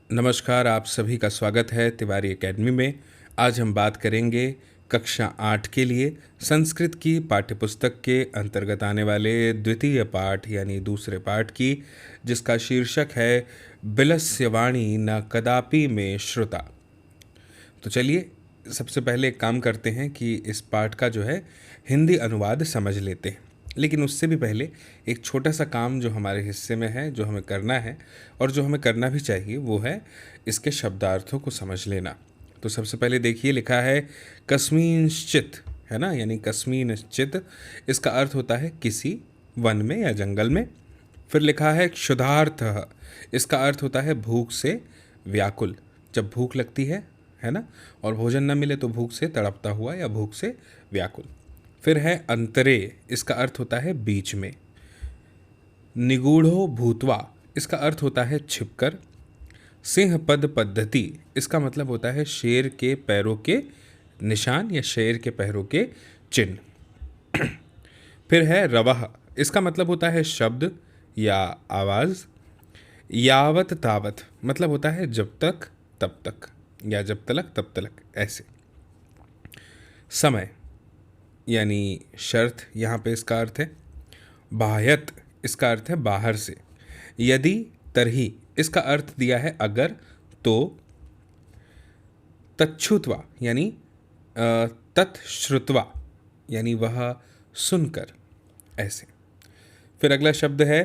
नमस्कार, आप सभी का स्वागत है तिवारी एकेडमी में। आज हम बात करेंगे कक्षा 8 के लिए संस्कृत की पाठ्यपुस्तक के अंतर्गत आने वाले द्वितीय पाठ यानी दूसरे पाठ की, जिसका शीर्षक है बिलस्य वाणी न कदापि में श्रुता। तो चलिए सबसे पहले एक काम करते हैं कि इस पाठ का जो है हिंदी अनुवाद समझ लेते हैं। लेकिन उससे भी पहले एक छोटा सा काम जो हमारे हिस्से में है, जो हमें करना है और जो हमें करना भी चाहिए, वो है इसके शब्दार्थों को समझ लेना। तो सबसे पहले देखिए, लिखा है कस्मिंश्चित, है ना, यानी कस्मिंश्चित इसका अर्थ होता है किसी वन में या जंगल में। फिर लिखा है क्षुधार्थ, इसका अर्थ होता है भूख से व्याकुल, जब भूख लगती है ना, और भोजन न मिले तो भूख से तड़पता हुआ या भूख से व्याकुल। फिर है अंतरे, इसका अर्थ होता है बीच में। निगूढ़ो भूतवा, इसका अर्थ होता है छिपकर। सिंह पद पद्धति, इसका मतलब होता है शेर के पैरों के निशान या शेर के पैरों के चिन्ह। फिर है रवह, इसका मतलब होता है शब्द या आवाज़। यावत तावत मतलब होता है जब तक तब तक या जब तलक तब तलक, ऐसे। समय यानी शर्त, यहाँ पे इसका अर्थ है। बाह्यत, इसका अर्थ है बाहर से। यदि तरही, इसका अर्थ दिया है अगर तो। तच्छ्रुत्वा यानी तत्श्रुत्वा यानी वह सुनकर, ऐसे। फिर अगला शब्द है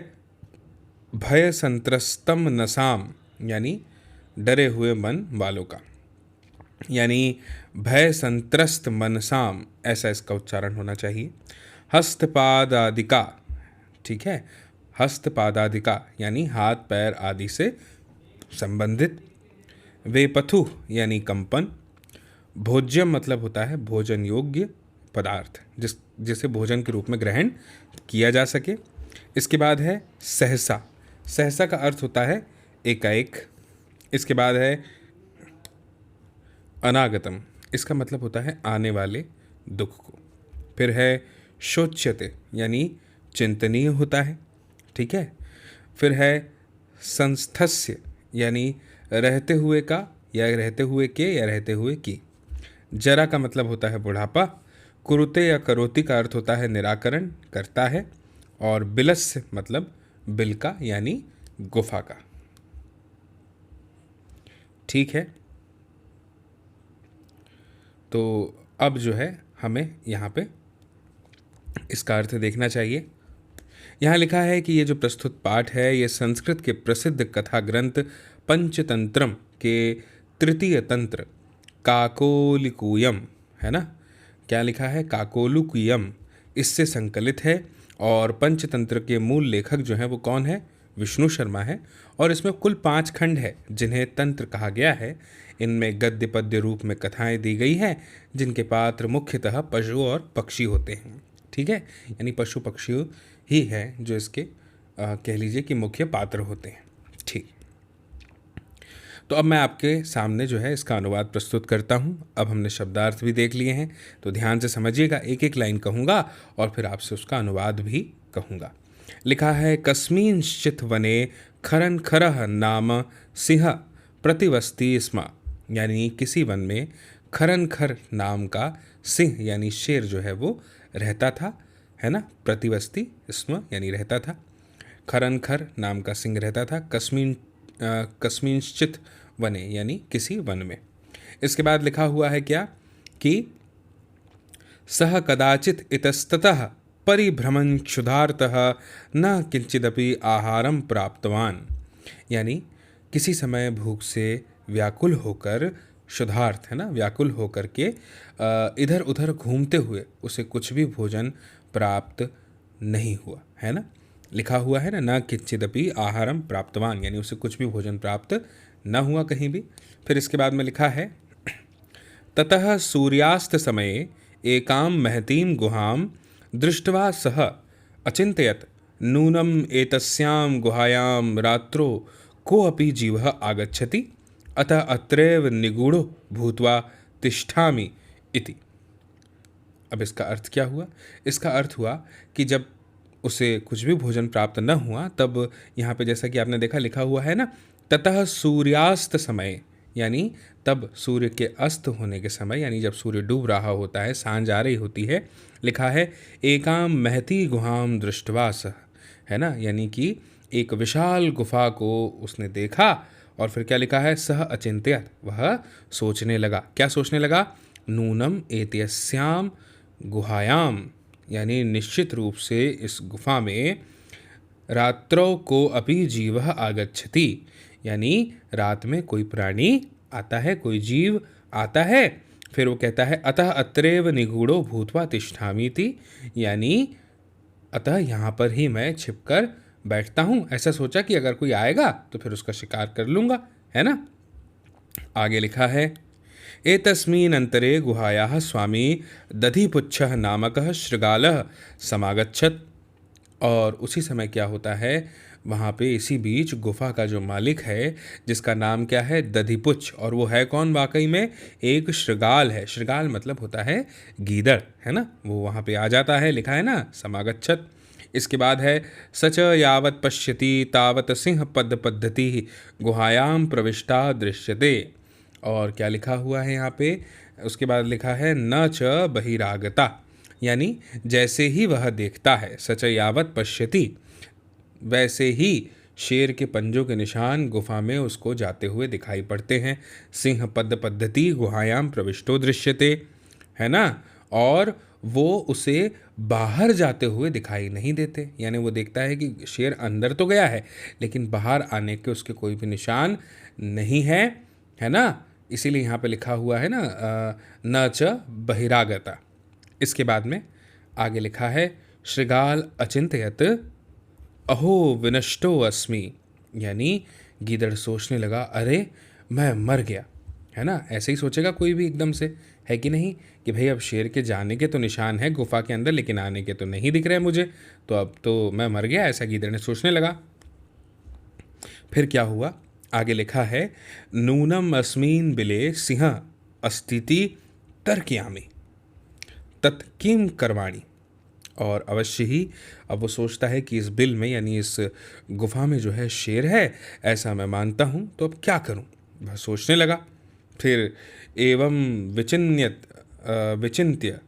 भय संत्रस्तम नसाम, यानी डरे हुए मन वालों का, यानी भय संत्रस्त मनसाम, ऐसा इसका उच्चारण होना चाहिए। हस्तपादादिका, ठीक है, हस्तपादादिका यानी हाथ पैर आदि से संबंधित। वेपथु यानी कंपन। भोज्यम मतलब होता है भोजन योग्य पदार्थ, जिसे भोजन के रूप में ग्रहण किया जा सके। इसके बाद है सहसा, सहसा का अर्थ होता है एकाएक। इसके बाद है अनागतम, इसका मतलब होता है आने वाले दुख को। फिर है शोच्यते यानी चिंतनीय होता है, ठीक है। फिर है संस्थस्य यानी रहते हुए का या रहते हुए के या रहते हुए की। जरा का मतलब होता है बुढ़ापा। कुरुते या करोति का अर्थ होता है निराकरण, करता है। और बिलस्य मतलब बिल का यानी गुफा का, ठीक है। तो अब जो है हमें यहाँ पे इसका अर्थ देखना चाहिए। यहाँ लिखा है कि ये जो प्रस्तुत पाठ है ये संस्कृत के प्रसिद्ध कथा ग्रंथ पंचतंत्रम के तृतीय तंत्र काकोलिकुयम, है ना, क्या लिखा है, काकोलुकुयम, इससे संकलित है। और पंचतंत्र के मूल लेखक जो हैं वो कौन है, विष्णु शर्मा है। और इसमें कुल 5 खंड है जिन्हें तंत्र कहा गया है। इनमें गद्य पद्य रूप में कथाएं दी गई हैं, जिनके पात्र मुख्यतः पशु और पक्षी होते हैं, ठीक है, यानी पशु पक्षी ही हैं जो इसके कह लीजिए कि मुख्य पात्र होते हैं, ठीक। तो अब मैं आपके सामने जो है इसका अनुवाद प्रस्तुत करता हूँ। अब हमने शब्दार्थ भी देख लिए हैं, तो ध्यान से समझिएगा, एक एक लाइन कहूँगा और फिर आपसे उसका अनुवाद भी कहूँगा। लिखा है कस्मिंश्चित् वने खरन खरह नाम सिंह प्रतिवस्ति स्म, यानी किसी वन में खरन खर नाम का सिंह यानी शेर जो है वो रहता था, है ना। प्रतिवस्ति स्म यानी रहता था, खरन खर नाम का सिंह रहता था। कस्मिंश्चित् वने यानी किसी वन में। इसके बाद लिखा हुआ है क्या कि सह कदाचित इतस्ततः परिभ्रमन् क्षुधार्तः न किंचिदपि आहारम प्राप्तवान, यानी किसी समय भूख से व्याकुल होकर, क्षुधार्थ है ना, व्याकुल होकर के इधर उधर घूमते हुए उसे कुछ भी भोजन प्राप्त नहीं हुआ, है ना। लिखा हुआ है ना, न किंचिदपि आहारम प्राप्तवान, यानी उसे कुछ भी भोजन प्राप्त न हुआ कहीं भी। फिर इसके बाद में लिखा है ततः सूर्यास्त समये एकाम महतीम गुहाम दृष्ट्वा सह अचिंतयत नूनम एतस्याम गुहायाम रात्रो कोऽपि जीवः आगच्छति अतः अत्रैव निगूढ़ो भूत्वा तिष्ठामि इति। अब इसका अर्थ क्या हुआ, इसका अर्थ हुआ कि जब उसे कुछ भी भोजन प्राप्त न हुआ, तब यहाँ पे जैसा कि आपने देखा लिखा हुआ है ना ततः सूर्यास्त समय, यानी तब सूर्य के अस्त होने के समय, यानी जब सूर्य डूब रहा होता है, सांझ आ रही होती है, लिखा है एकाम महती गुहाम दृष्टवा सः, है ना, यानी कि एक विशाल गुफा को उसने देखा। और फिर क्या लिखा है, सह अचिंत्यत, वह सोचने लगा। क्या सोचने लगा, नूनम एतस्याम गुहायाम, यानी निश्चित रूप से इस गुफा में रात्रौ को अपि जीवः आगच्छति, यानी रात में कोई प्राणी आता है, कोई जीव आता है। फिर वो कहता है अतः अत्रैव निगूढ़ो भूत्वा तिष्ठामीति, यानी अतः यहाँ पर ही मैं छिपकर बैठता हूँ। ऐसा सोचा कि अगर कोई आएगा तो फिर उसका शिकार कर लूँगा, है ना। आगे लिखा है एतस्मिन् अंतरे गुहायाः स्वामी दधिपुच्छः नामकः शृगालः समागच्छत्। और उसी समय क्या होता है, वहाँ पे इसी बीच गुफा का जो मालिक है, जिसका नाम क्या है, दधिपुच्छ, और वो है कौन, वाकई में एक शृगाल है। शृगाल मतलब होता है गीदड़, है ना, वो वहाँ पे आ जाता है, लिखा है ना समागच्छत। इसके बाद है सच यावत पश्यति तावत सिंह पद पद्धति गुहायाम प्रविष्टा दृश्यते। और क्या लिखा हुआ है यहाँ पे, उसके बाद लिखा है न च बहिरागता, यानी जैसे ही वह देखता है, सच यावत पश्यति, वैसे ही शेर के पंजों के निशान गुफा में उसको जाते हुए दिखाई पड़ते हैं। सिंह पद पद्धति गुहायाम प्रविष्टो दृश्यते, है ना। और वो उसे बाहर जाते हुए दिखाई नहीं देते, यानी वो देखता है कि शेर अंदर तो गया है लेकिन बाहर आने के उसके कोई भी निशान नहीं है, है ना। इसीलिए यहाँ पे लिखा हुआ है ना न च बहिरागता। इसके बाद में आगे लिखा है श्रृगाल अचिंतयत अहो विनष्टो अस्मि, यानी गीदड़ सोचने लगा अरे मैं मर गया, है ना। ऐसे ही सोचेगा कोई भी एकदम से, है कि नहीं, कि भाई अब शेर के जाने के तो निशान है गुफा के अंदर लेकिन आने के तो नहीं दिख रहे मुझे, तो अब तो मैं मर गया, ऐसा गीदड़ ने सोचने लगा। फिर क्या हुआ, आगे लिखा है नूनम अस्मीन बिले सिंह अस्तिति तर्कयामि तत् किम करवाणी। और अवश्य ही अब वो सोचता है कि इस बिल में, यानी इस गुफा में जो है शेर है, ऐसा मैं मानता हूँ, तो अब क्या करूँ, वह सोचने लगा। फिर एवं विचिन्त्य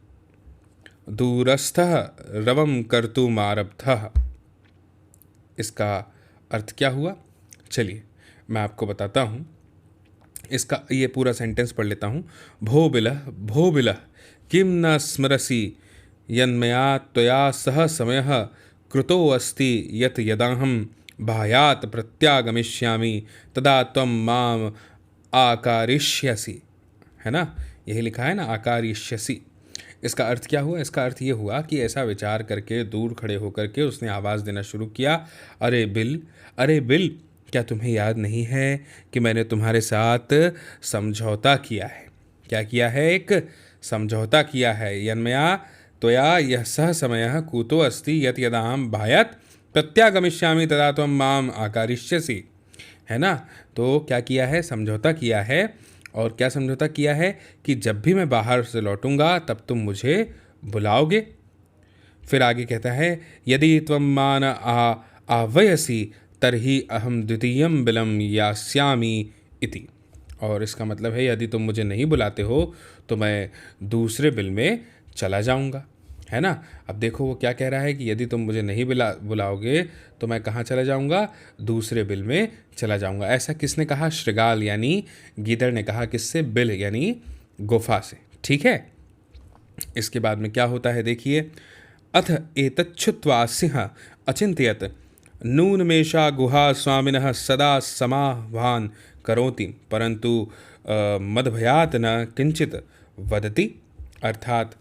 दूरस्थः रवं कर्तुमारब्धः। इसका अर्थ क्या हुआ, चलिए मैं आपको बताता हूँ। इसका ये पूरा सेंटेंस पढ़ लेता हूँ। भो बिलः किम न स्मरसि यन्मया त्वया सह समयः कृतो अस्ति यत् यदाहं बाह्यात् प्रत्यागमिष्यामि तदा त्वं माम आकारिष्यसि, है ना, यही लिखा है ना आकारिष्यसि। इसका अर्थ क्या हुआ, इसका अर्थ ये हुआ कि ऐसा विचार करके दूर खड़े होकर के उसने आवाज़ देना शुरू किया, अरे बिल, अरे बिल, क्या तुम्हें याद नहीं है कि मैंने तुम्हारे साथ समझौता किया है। क्या किया है, एक समझौता किया है। यन्मया त्वया यह सह समयः कूतो अस्ति यत् यदाहं बाह्यात् प्रत्यागमिष्यामि तदा त्वं माम आकारिष्यसि, है ना। तो क्या किया है, समझौता किया है। और क्या समझौता किया है कि जब भी मैं बाहर से लौटूंगा तब तुम मुझे बुलाओगे। फिर आगे कहता है यदि त्वं मान आह्वयसि तर्हि अहम द्वितीयं बिलं यास्यामि इति। और इसका मतलब है यदि तुम मुझे नहीं बुलाते हो तो मैं दूसरे बिल में चला जाऊंगा, है ना। अब देखो वो क्या कह रहा है कि यदि तुम मुझे नहीं बुलाओगे तो मैं कहाँ चला जाऊंगा, दूसरे बिल में चला जाऊंगा। ऐसा किसने कहा, शृगाल यानी गीदड़ ने कहा। किससे, बिल यानी गुफा से, ठीक है। इसके बाद में क्या होता है देखिए, अथ एतच्छुत्वा सिंह अचिंत्यत नूनमेषा गुहा स्वामिनः सदा समाह्वान करोति परंतु मदभयात न किंचित वदति। अर्थात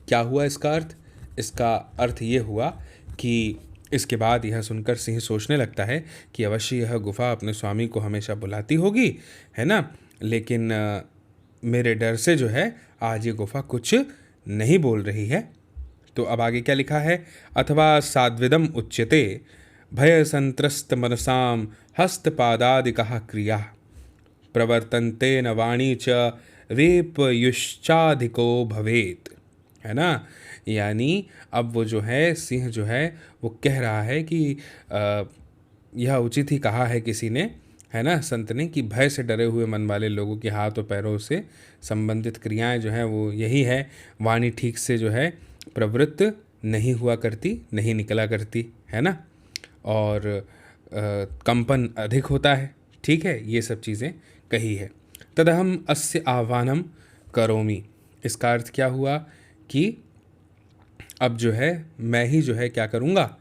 क्या हुआ इसका अर्थ, इसका अर्थ ये हुआ कि इसके बाद यह सुनकर सिंह सोचने लगता है कि अवश्य यह गुफा अपने स्वामी को हमेशा बुलाती होगी, है ना, लेकिन मेरे डर से जो है आज ये गुफा कुछ नहीं बोल रही है। तो अब आगे क्या लिखा है, अथवा साद्विदम उच्यते भय संत्रस्त मनसाम हस्तपादादिकः क्रिया प्रवर्तन्ते न वाणी च वेपयुश्चाधिको भवेत, है ना। यानी अब वो जो है सिंह जो है वो कह रहा है कि यह उचित ही कहा है किसी ने, है ना संत ने, कि भय से डरे हुए मन वाले लोगों के हाथ और पैरों से संबंधित क्रियाएं जो हैं वो यही है, वाणी ठीक से जो है प्रवृत्त नहीं हुआ करती, नहीं निकला करती, है ना, और कंपन अधिक होता है। ठीक है, ये सब चीज़ें कही है। तदहम अस्य आह्वानम करोमि, इसका अर्थ क्या हुआ कि अब जो है मैं ही जो है क्या करूँगा,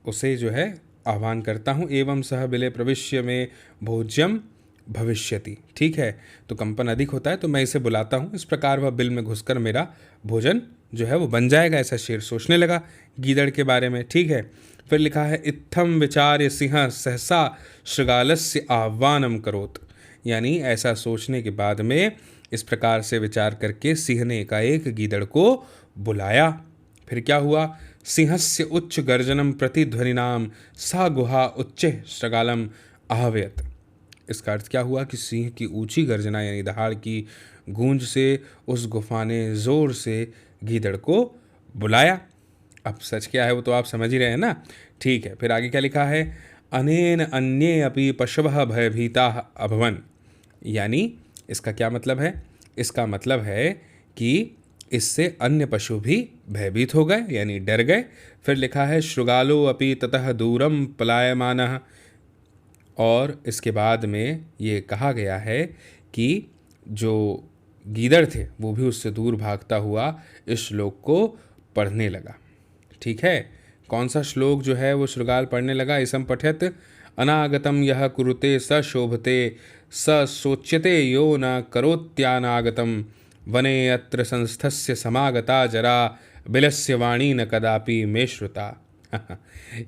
उसे जो है आह्वान करता हूँ। एवं सह बिले प्रविश्य में भोज्यम भविष्यति। ठीक है, तो कंपन अधिक होता है तो मैं इसे बुलाता हूँ, इस प्रकार वह बिल में घुसकर मेरा भोजन जो है वो बन जाएगा। ऐसा शेर सोचने लगा गीदड़ के बारे में। ठीक है, फिर लिखा है इत्थम विचार्य सिंह सहसा शृगालस्य आह्वानम करोत, यानी ऐसा सोचने के बाद में इस प्रकार से विचार करके सिंह ने एकाएक गीदड़ को बुलाया। फिर क्या हुआ, सिंहस्य उच्च गर्जनम प्रतिध्वनिनाम सा गुहा उच्चे शृगालम आहवयत। इसका अर्थ क्या हुआ कि सिंह की ऊंची गर्जना यानी दहाड़ की गूंज से उस गुफा ने जोर से गीदड़ को बुलाया। अब सच क्या है वो तो आप समझ ही रहे हैं ना। ठीक है, फिर आगे क्या लिखा है, अनेन अन्ये अपि पशवः भयभीताः अभवन्, यानी इसका क्या मतलब है, इसका मतलब है कि इससे अन्य पशु भी भयभीत हो गए यानी डर गए। फिर लिखा है शृगालो अपि ततः दूरम पलायमानः, और इसके बाद में ये कहा गया है कि जो गीदड़ थे वो भी उससे दूर भागता हुआ इस श्लोक को पढ़ने लगा। ठीक है, कौन सा श्लोक जो है वो शृगाल पढ़ने लगा, इसम पठ्यत अनागतम यह कुरुते स शोभते स सोच्यते यो न करोत्यानागतम वने अत्र संस्थस्य समागता जरा बिलस्य वाणी न कदापि मे श्रुता।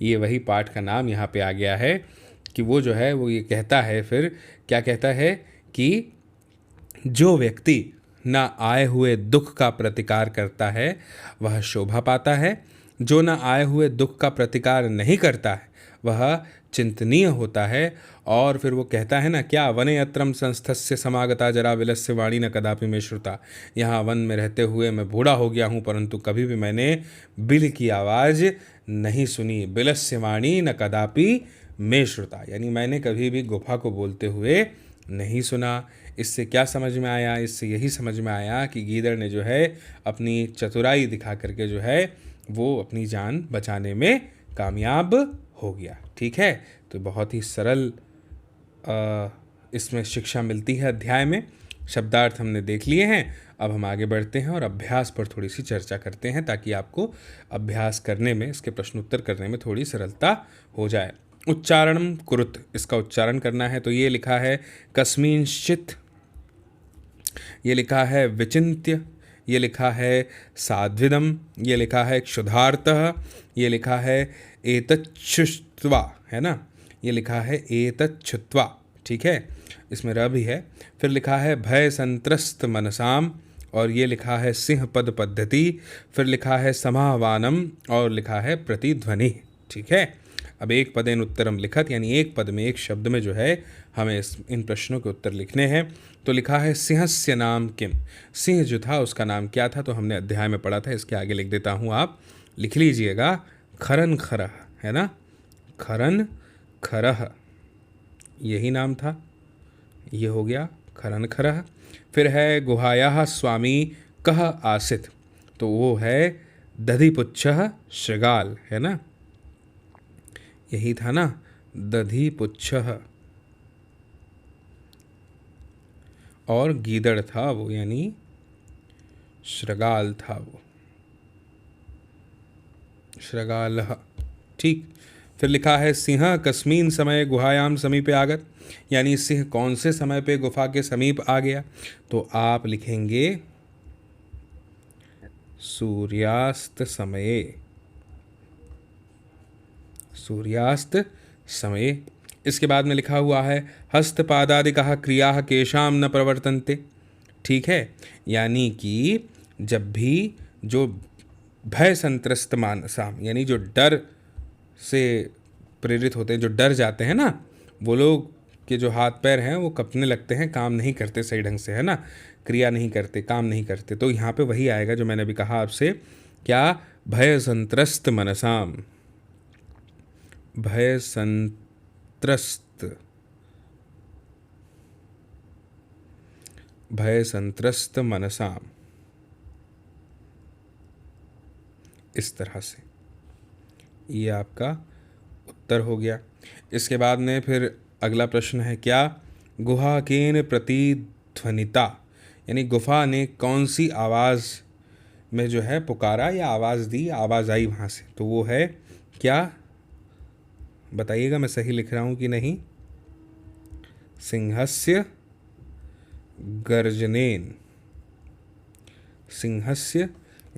ये वही पाठ का नाम यहाँ पे आ गया है कि वो जो है वो ये कहता है, फिर क्या कहता है कि जो व्यक्ति न आए हुए दुख का प्रतिकार करता है वह शोभा पाता है, जो न आए हुए दुख का प्रतिकार नहीं करता है वह चिंतनीय होता है। और फिर वो कहता है ना क्या, वने अत्रम संस्थस्य समागता जरा विलस्य वाणी न कदापि में श्रुता, यहाँ वन में रहते हुए मैं बूढ़ा हो गया हूँ परंतु कभी भी मैंने बिल की आवाज़ नहीं सुनी। बिलस्य वाणी न कदापि में श्रुता, यानी मैंने कभी भी गुफा को बोलते हुए नहीं सुना। इससे क्या समझ में आया, इससे यही समझ में आया कि गीदड़ ने जो है अपनी चतुराई दिखा करके जो है वो अपनी जान बचाने में कामयाब हो गया। ठीक है, तो बहुत ही सरल इसमें शिक्षा मिलती है अध्याय में। शब्दार्थ हमने देख लिए हैं, अब हम आगे बढ़ते हैं और अभ्यास पर थोड़ी सी चर्चा करते हैं ताकि आपको अभ्यास करने में, इसके प्रश्न उत्तर करने में थोड़ी सरलता हो जाए। उच्चारणम कुरुत, इसका उच्चारण करना है तो ये लिखा है कस्मिंश्चित, ये लिखा है विचिन्त्य, ये लिखा है साध्विदम, ये लिखा है क्षुधार्तः, ये लिखा है एतच्छुत्वा, है ना, ये लिखा है एतच्छुत्वा। ठीक है, इसमें र भी है। फिर लिखा है भय संत्रस्त मनसाम, और ये लिखा है सिंह पद पद्धति। फिर लिखा है समाहवानम और लिखा है प्रतिध्वनि। ठीक है, अब एक पदेन उत्तरम लिखत, यानी एक पद में, एक शब्द में जो है हमें इन प्रश्नों के उत्तर लिखने हैं। तो लिखा है सिंहस्य नाम किम, सिंह जो था उसका नाम क्या था, तो हमने अध्याय में पढ़ा था, इसके आगे लिख देता हूँ, आप लिख लीजिएगा खरन खरह, है ना, खरन खरह यही नाम था, ये हो गया खरन खरह। फिर है गुहायाः स्वामी कह आसित, तो वो है दधिपुच्छः शृगाल, है ना, यही था ना, दधिपुच्छः, और गीदड़ था वो यानी शृगाल था वो, शृगालः। ठीक, फिर लिखा है सिंह कस्मीन समय गुहायाम समीपे आगत, यानी सिंह कौन से समय पे गुफा के समीप आ गया, तो आप लिखेंगे सूर्यास्त समये, सूर्यास्त समय। इसके बाद में लिखा हुआ है हस्तपादादिकः क्रियाः केशाम न प्रवर्तन्ते। ठीक है, यानी कि जब भी जो भय संत्रस्त मानसाम, यानी जो डर से प्रेरित होते हैं, जो डर जाते हैं ना, वो लोग के जो हाथ पैर हैं वो कँपने लगते हैं, काम नहीं करते सही ढंग से, है ना, क्रिया नहीं करते, काम नहीं करते। तो यहाँ पे वही आएगा जो मैंने अभी कहा आपसे, क्या, भय संत्रस्त मनसाम, भय संत्रस्त भय संत्रस्त मनसाम, इस तरह से ये आपका उत्तर हो गया। इसके बाद में फिर अगला प्रश्न है क्या? गुहा केन प्रतिध्वनिता, यानी गुफा ने कौन सी आवाज़ में जो है पुकारा या आवाज़ दी, आवाज़ आई वहाँ से, तो वो है क्या? बताइएगा मैं सही लिख रहा हूँ कि नहीं। सिंहस्य गर्जनेन, सिंहस्य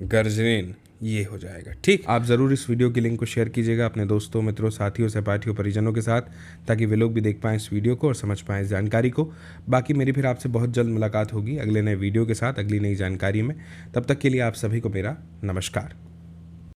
गर्जनेन, ये हो जाएगा। ठीक, आप ज़रूर इस वीडियो की लिंक को शेयर कीजिएगा अपने दोस्तों, मित्रों, साथियों, सहपाठियों, परिजनों के साथ, ताकि वे लोग भी देख पाएँ इस वीडियो को और समझ पाएँ इस जानकारी को। बाकी मेरी फिर आपसे बहुत जल्द मुलाकात होगी अगले नए वीडियो के साथ, अगली नई जानकारी में। तब तक के लिए आप सभी को मेरा नमस्कार।